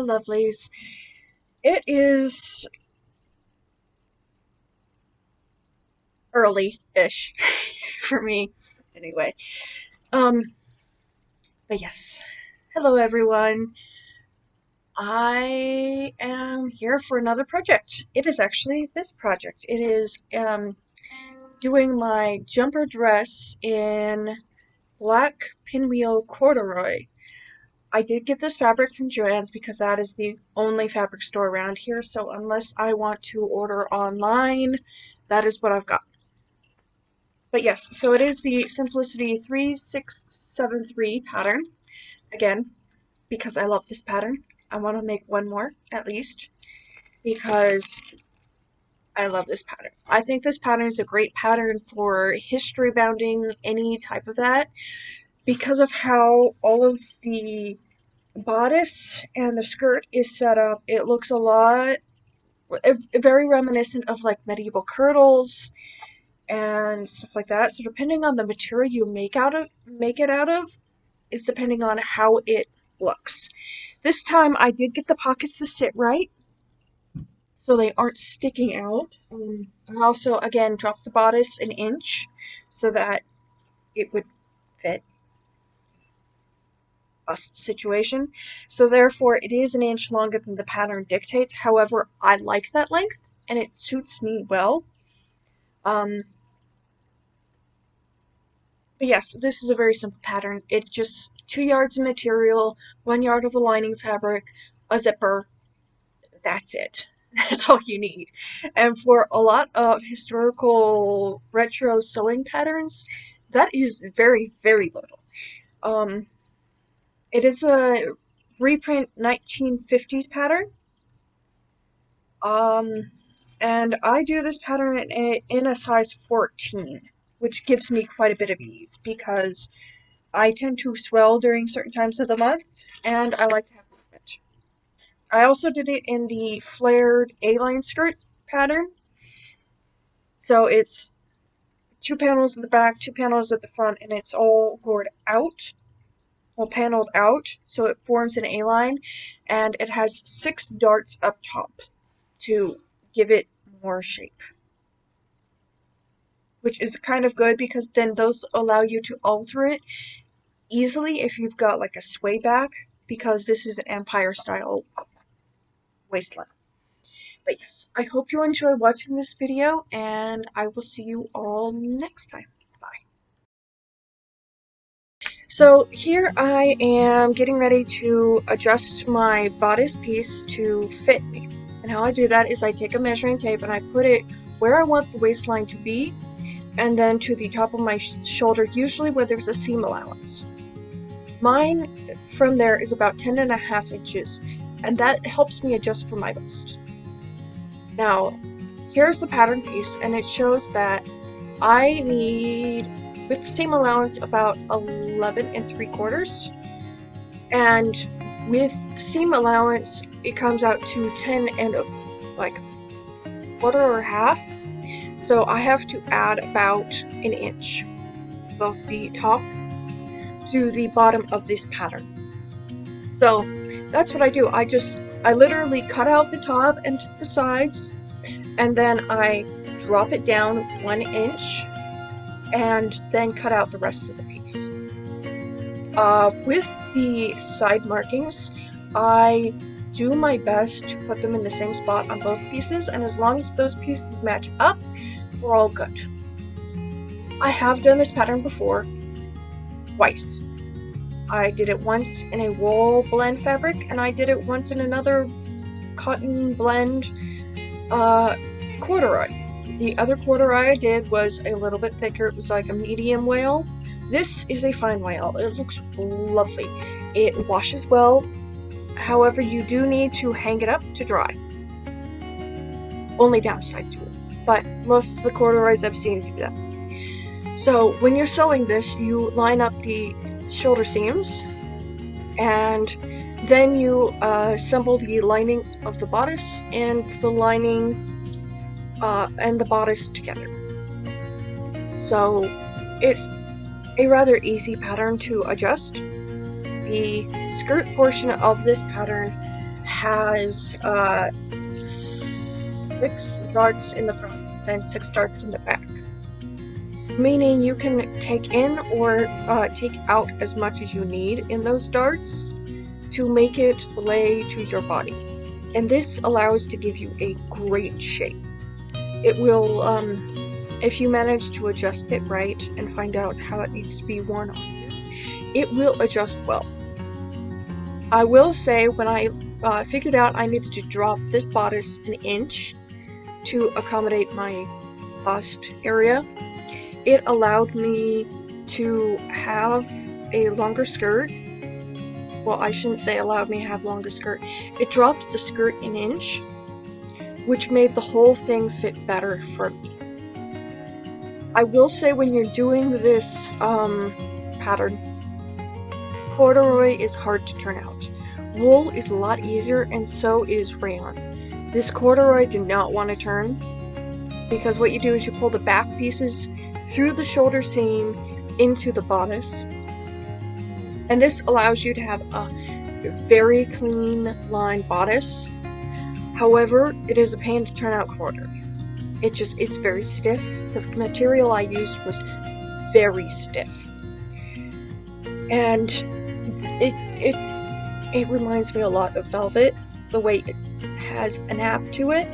lovelies. It is early-ish for me, anyway. Um, but yes. Hello, everyone. I am here for another project. It is actually this project. It is doing my jumper dress in black pinwheel corduroy. I did get this fabric from Joann's because that is the only fabric store around here, so unless I want to order online, that is what I've got. But yes, so it is the Simplicity 3673 pattern. Again, because I love this pattern. I want to make one more, at least, because I love this pattern. I think this pattern is a great pattern for history bounding, any type of that, because of how all of the bodice and the skirt is set up. It looks a lot, very reminiscent of like medieval kirtles and stuff like that. So depending on the material you make it out of, is depending on how it looks. This time I did get the pockets to sit right, so they aren't sticking out. I also, again, dropped the bodice an inch so that it would fit a situation. So therefore, it is an inch longer than the pattern dictates. However, I like that length, and it suits me well. But yes, this is a very simple pattern. It's just 2 yards of material, 1 yard of a lining fabric, a zipper. That's it. That's all you need. And for a lot of historical retro sewing patterns, that is very, very little. It is a reprint 1950s pattern. And I do this pattern in a size 14, which gives me quite a bit of ease because I tend to swell during certain times of the month, and I like to have movement. I also did it in the flared A-line skirt pattern. So it's 2 panels at the back, 2 panels at the front, and it's all gored out, well, paneled out, so it forms an A-line, and it has 6 darts up top to give it more shape. Which is kind of good because then those allow you to alter it easily if you've got like a sway back, because this is an empire style waistline. But yes, I hope you enjoy watching this video, and I will see you all next time. Bye. So here I am getting ready to adjust my bodice piece to fit me. And how I do that is I take a measuring tape and I put it where I want the waistline to be, and then to the top of my shoulder, usually where there's a seam allowance. Mine from there is about 10.5 inches, and that helps me adjust for my bust. Now, here's the pattern piece, and it shows that I need, with seam allowance, about 11 3/4, and with seam allowance, it comes out to 10 and like quarter or half. So I have to add about an inch, both the top to the bottom of this pattern. So that's what I do. I literally cut out the top and the sides, and then I drop it down 1 inch, and then cut out the rest of the piece. With the side markings, I do my best to put them in the same spot on both pieces, and as long as those pieces match up, we're all good. I have done this pattern before, twice. I did it once in a wool blend fabric, and I did it once in another cotton blend corduroy. The other corduroy I did was a little bit thicker. It was like a medium wale. This is a fine wale. It looks lovely. It washes well. However, you do need to hang it up to dry. Only downside to it. But most of the corduroys I've seen do that. So when you're sewing this, you line up the shoulder seams, and then you assemble the lining of the bodice and the lining and the bodice together. So it's a rather easy pattern to adjust. The skirt portion of this pattern has 6 darts in the front and 6 darts in the back, meaning you can take in or take out as much as you need in those darts to make it lay to your body. And this allows to give you a great shape. It will, if you manage to adjust it right and find out how it needs to be worn on you, it will adjust well. I will say, when I figured out I needed to drop this bodice an inch to accommodate my bust area, it allowed me to have a longer skirt. Well, I shouldn't say allowed me to have longer skirt. It dropped the skirt an inch, which made the whole thing fit better for me. I will say, when you're doing this pattern, corduroy is hard to turn out. Wool is a lot easier, and so is rayon. This corduroy did not want to turn, because what you do is you pull the back pieces through the shoulder seam into the bodice, and this allows you to have a very clean line bodice. However, it is a pain to turn out corduroy. It's very stiff. The material I used was very stiff, and it reminds me a lot of velvet, the way it has a nap to it.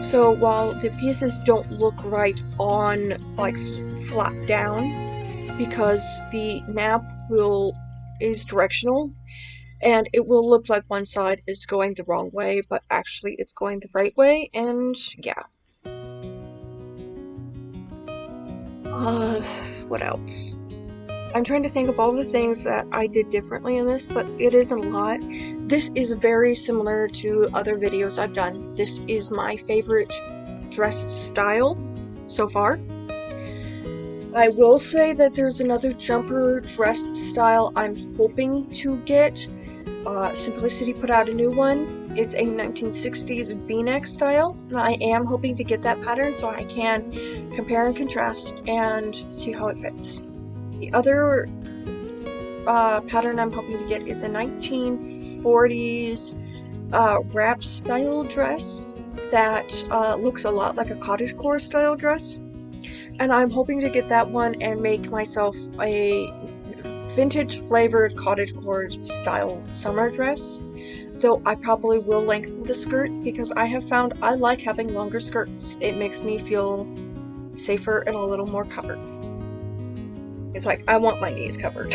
So while the pieces don't look right on, like, flat down, because the nap is directional, and it will look like one side is going the wrong way, but actually it's going the right way, and yeah. What else? I'm trying to think of all the things that I did differently in this, but it isn't a lot. This is very similar to other videos I've done. This is my favorite dress style so far. I will say that there's another jumper dress style I'm hoping to get. Simplicity put out a new one. It's a 1960s v-neck style, and I am hoping to get that pattern so I can compare and contrast and see how it fits. The other pattern I'm hoping to get is a 1940s wrap style dress that looks a lot like a cottagecore style dress, and I'm hoping to get that one and make myself a vintage flavored cottagecore style summer dress, though I probably will lengthen the skirt because I have found I like having longer skirts. It makes me feel safer and a little more covered. It's like, I want my knees covered.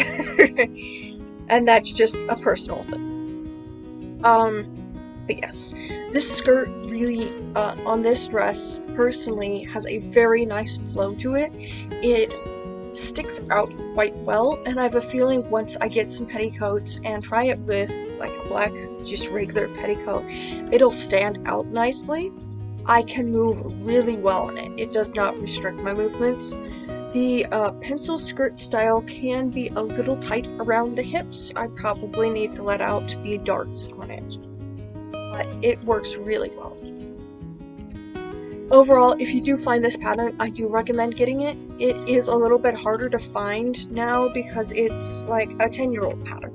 And that's just a personal thing. But yes, this skirt really, on this dress, personally, has a very nice flow to it. It sticks out quite well, and I have a feeling once I get some petticoats and try it with, like, a black, just regular petticoat, it'll stand out nicely. I can move really well in it. It does not restrict my movements. The pencil skirt style can be a little tight around the hips. I probably need to let out the darts on it, but it works really well. Overall, if you do find this pattern, I do recommend getting it. It is a little bit harder to find now because it's like a 10-year-old pattern.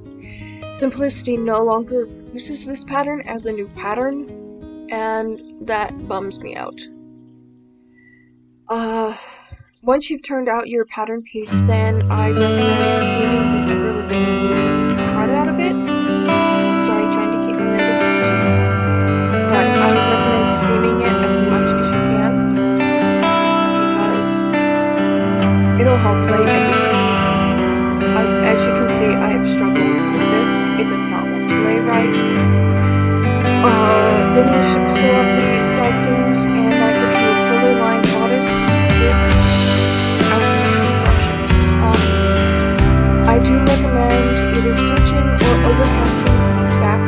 Simplicity no longer uses this pattern as a new pattern, and that bums me out. Once you've turned out your pattern piece, then I recommend steaming the really big crud out of it. Sorry, trying to keep my language. But I recommend steaming it as much as you can, because it'll help lay everything easy. As you can see, I have struggled with this. It does not want to lay right. Then you should sew up the side seams, and that gives you a fully lined bodice with I do recommend either searching or overcasting the back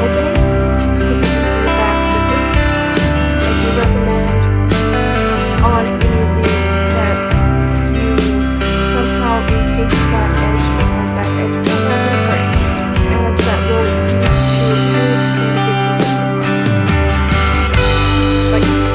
opening, because this is a back zipper. I do recommend on any of these that you somehow encase that edge, because that edge will not be frayed, and that will use to really get the zipper. Like this.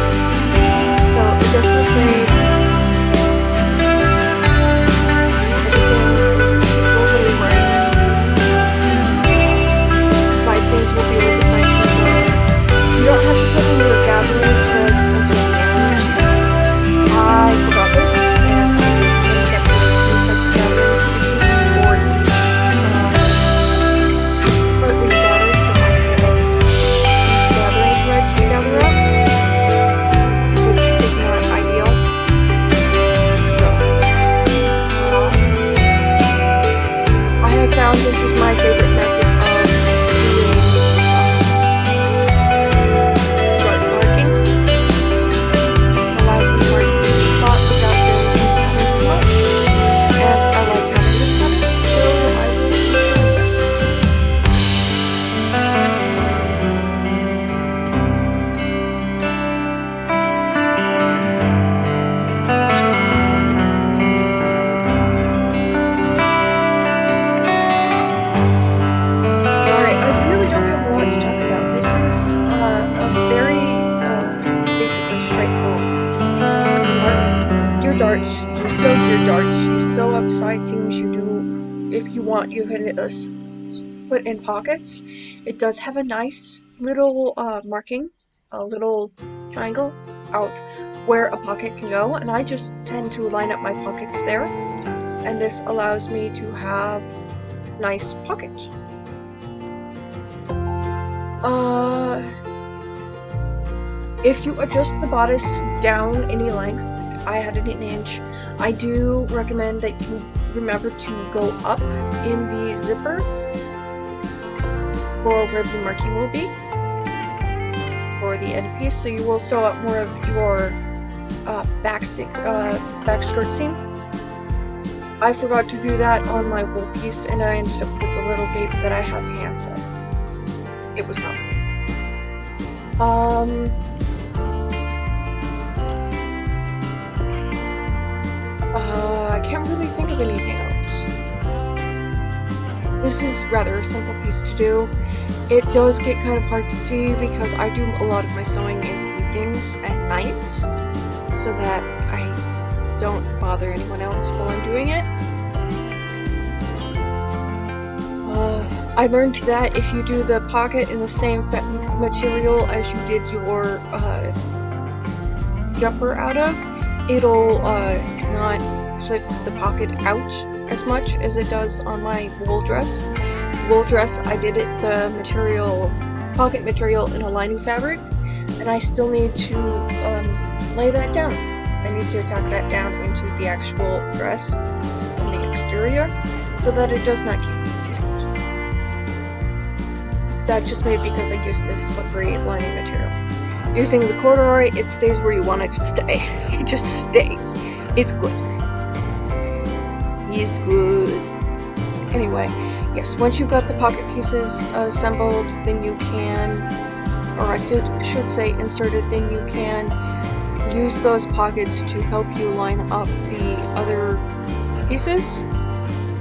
darts, you sew your darts, you sew up side seams, you do, if you want, you can put in pockets. It does have a nice little marking, a little triangle out where a pocket can go, and I just tend to line up my pockets there, and this allows me to have nice pockets. If you adjust the bodice down any length, I had it an inch, I do recommend that you remember to go up in the zipper for where the marking will be for the end piece, so you will sew up more of your back skirt seam. I forgot to do that on my wool piece, and I ended up with a little gape that I had to hand sew. It was not I can't really think of anything else. This is rather a simple piece to do. It does get kind of hard to see because I do a lot of my sewing in the evenings and nights, so that I don't bother anyone else while I'm doing it. I learned that if you do the pocket in the same material as you did your jumper out of, it'll not flip the pocket out as much as it does on my wool dress. Wool dress, I did it the pocket material in a lining fabric, and I still need to lay that down. I need to tack that down into the actual dress on the exterior so that it does not keep flipping out. That's just made because I used this slippery lining material. Using the corduroy, it stays where you want it to stay. It just stays. It's good. It's good. Anyway, yes, once you've got the pocket pieces assembled, then you can, or I should say inserted, then you can use those pockets to help you line up the other pieces.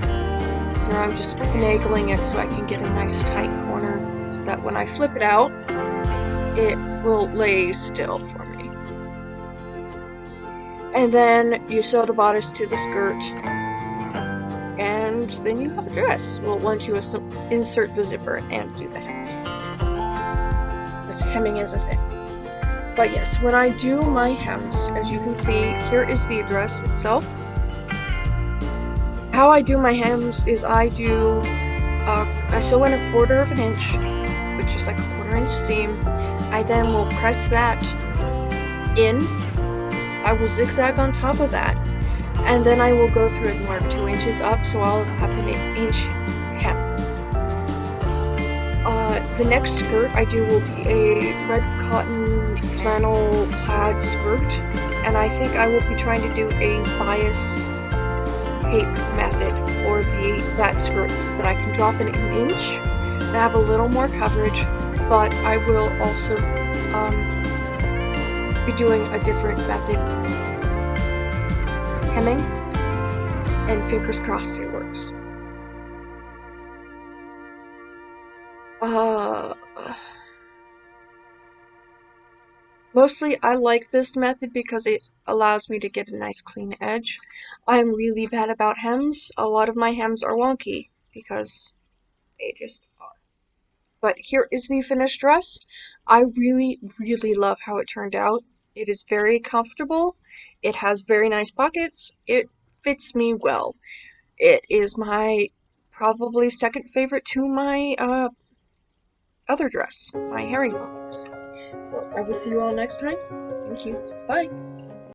Here I'm just finagling it so I can get a nice tight corner so that when I flip it out, it will lay still for me. And then you sew the bodice to the skirt, and then you have a dress. Well, once you insert the zipper and do the hem. Because hemming is a thing. But yes, when I do my hems, as you can see, here is the dress itself. How I do my hems is I sew in 1/4 inch, which is like a 1/4 inch seam. I then will press that in. I will zigzag on top of that, and then I will go through and mark 2 inches up, so I'll have an 1-inch hem. The next skirt I do will be a red cotton flannel plaid skirt, and I think I will be trying to do a bias tape method for that skirt so that I can drop an 1-inch and have a little more coverage, but I will also be doing a different method, hemming, and fingers crossed it works. Mostly I like this method because it allows me to get a nice clean edge. I'm really bad about hems. A lot of my hems are wonky because they just are. But here is the finished dress. I really, really love how it turned out. It is very comfortable. It has very nice pockets. It fits me well. It is my probably second favorite to my other dress, my herringbone dress. So I will see you all next time. Thank you. Bye.